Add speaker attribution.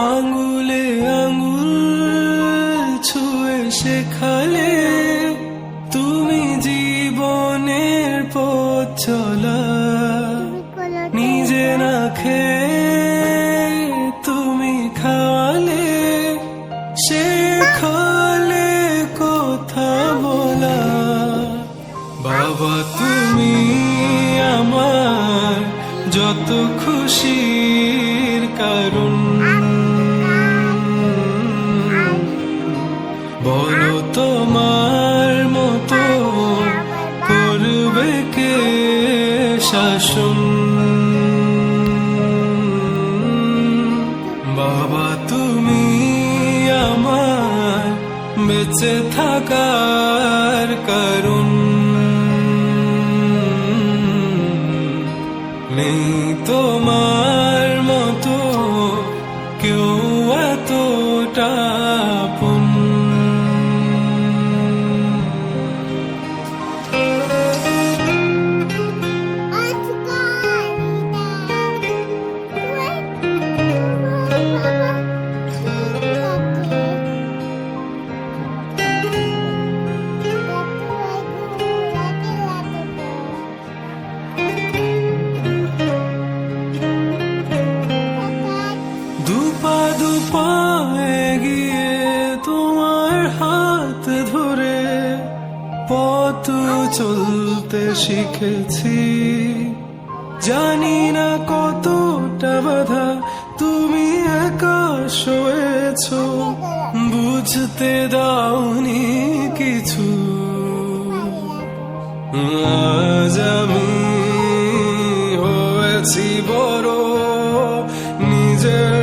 Speaker 1: আঙুলে আঙুল ছুঁয়ে শেখালে তুমি জীবনের পথ চলা। নিজে না খেয়ে তুমি খাওয়ালে, শেখালে কথা বলা। বাবা তুমি আমার যত খুশির কারণ, বলো তোমার মতো করবে কে শাসন। বাবা তুমি আমার বেঁচে থাকার কারণ, নেই তোমার মতো কেউ এতটা আপন। দুপা দুপা এগিয়ে তোমার হাত ধরে পথ চলতে শিখেছি। জানি না কতটা বাধা তুমি একা সয়েছ, বুঝতে দাওনি কিছু। আজ আমি হয়েছি বড়, নিজের